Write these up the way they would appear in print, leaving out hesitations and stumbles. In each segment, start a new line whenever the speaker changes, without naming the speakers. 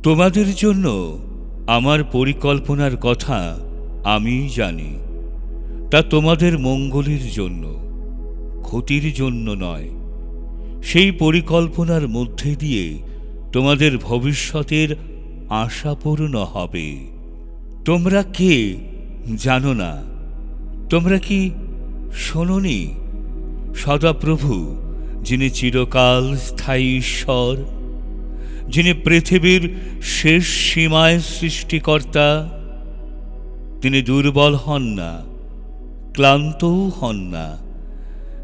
তোমাদের জন্য আমার পরিকল্পনার কথা আমি জানি, তা তোমাদের মঙ্গলের জন্য, ক্ষতির জন্য নয়। সেই পরিকল্পনার মধ্যে দিয়ে তোমাদের ভবিষ্যতের আশা পূর্ণ হবে। তোমরা কে জানো না? তোমরা কি শোনোনি? সদাপ্রভু, যিনি চিরকাল স্থায়ী ঈশ্বর, যিনি পৃথিবীর শেষ সীমায় সৃষ্টিকর্তা, তিনি দুর্বল হন না, ক্লান্তও হন না।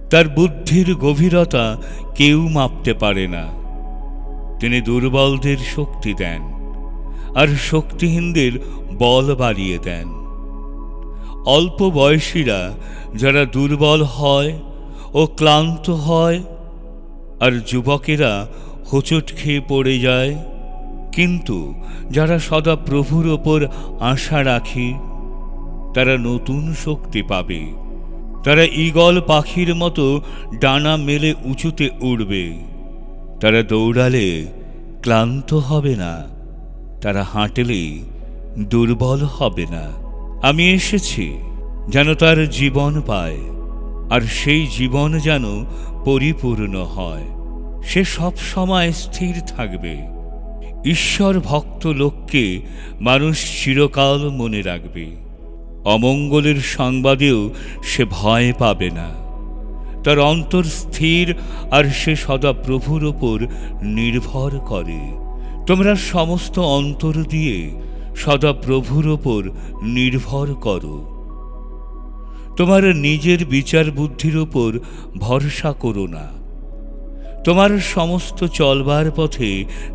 তার বুদ্ধির গভীরতা কেউ মাপতে পারে না। তিনি দুর্বলদের শক্তি দেন আর শক্তিহীনদের বল বাড়িয়ে দেন। অল্প বয়সীরা যারা দুর্বল হয় ও ক্লান্ত হয়, আর যুবকেরা হোঁচট খেয়ে পড়ে যায়, কিন্তু যারা সদা প্রভুর ওপর আশা রাখে তারা নতুন শক্তি পাবে। তারা ঈগল পাখির মতো ডানা মেলে উঁচুতে উড়বে। তারা দৌড়ালে ক্লান্ত হবে না, তারা হাঁটলে দুর্বল হবে না। আমি এসেছি যেন তার জীবন পায়, আর সেই জীবন যেন পরিপূর্ণ হয়। সে সব সময় স্থির থাকবে। ঈশ্বর ভক্ত লোককে মানুষ চিরকাল মনে রাখবে। অমঙ্গলের সংবাদেও সে ভয় পাবে না। তার অন্তর স্থির, আর সে সদা প্রভুর ওপর নির্ভর করে। তোমরা সমস্ত অন্তর দিয়ে সদা প্রভুর ওপর নির্ভর করো। তোমার নিজের বিচার বুদ্ধির ওপর ভরসা করো না। তোমার সমস্ত চলবার পথে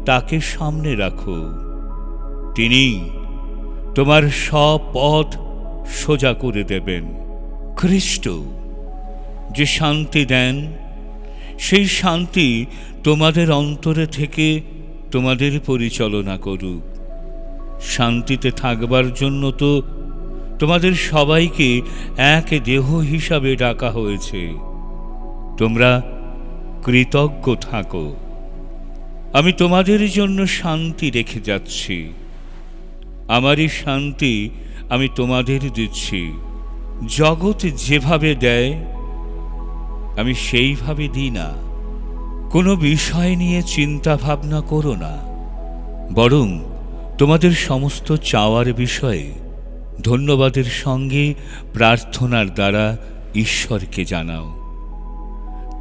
তাকে সামনে রাখো। তিনি তোমার সব পথ সোজা করে দেবেন। খ্রিস্ট যে শান্তি দেন, সেই শান্তি তোমাদের অন্তরে থেকে তোমাদের পরিচালনা করুক। শান্তিতে থাকবার জন্য তো তোমাদের সবাইকে এক দেহ হিসাবে ডাকা হয়েছে। তোমরা কৃতজ্ঞ থাকো। আমি তোমাদের জন্য শান্তি রেখে যাচ্ছি। আমারই শান্তি আমি তোমাদের দিচ্ছি। জগৎ যেভাবে দেয় আমি সেইভাবে দিই না। কোনো বিষয় নিয়ে চিন্তা ভাবনা করো না, বরং তোমাদের সমস্ত চাওয়ার বিষয়ে ধন্যবাদের সঙ্গে প্রার্থনার দ্বারা ঈশ্বরকে জানাও।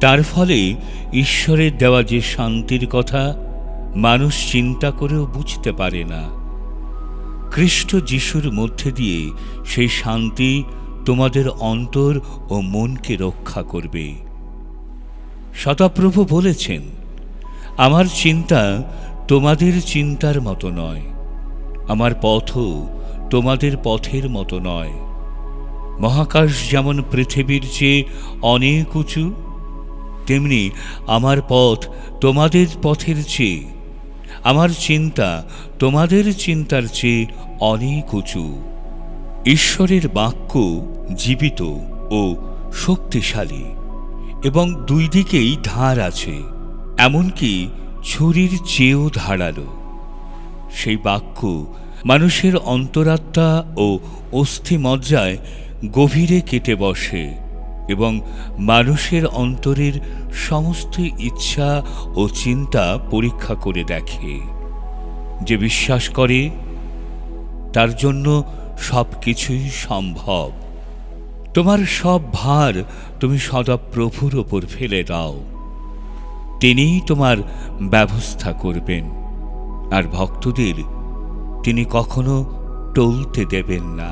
তার ফলে ঈশ্বরের দেওয়া যে শান্তির কথা মানুষ চিন্তা করেও বুঝতে পারে না, খ্রিস্ট যিশুর মধ্যে দিয়ে সেই শান্তি তোমাদের অন্তর ও মনকে রক্ষা করবে। সদাপ্রভু বলেছেন, আমার চিন্তা তোমাদের চিন্তার মতো নয়, আমার পথও তোমাদের পথের মতো নয়। মহাকাশ যেমন পৃথিবীর চেয়ে অনেক উঁচু, তেমনি আমার পথ তোমাদের পথের চেয়ে, আমার চিন্তা তোমাদের চিন্তার চেয়ে অনেক উঁচু। ঈশ্বরের বাক্য জীবিত ও শক্তিশালী, এবং দুই দিকেই ধার আছে, এমনকি ছুরির চেয়েও ধারালো। সেই বাক্য মানুষের অন্তরাত্মা ও অস্থিমজ্জায় গভীরে কেটে বসে এবং মানুষের অন্তরের সমস্ত ইচ্ছা ও চিন্তা পরীক্ষা করে দেখে। যে বিশ্বাস করে তার জন্য সব কিছুই সম্ভব। তোমার সব ভার তুমি সদা প্রভুর ওপর ফেলে দাও। তিনিই তোমার ব্যবস্থা করবেন, আর ভক্তদের তিনি কখনো টলতে দেবেন না।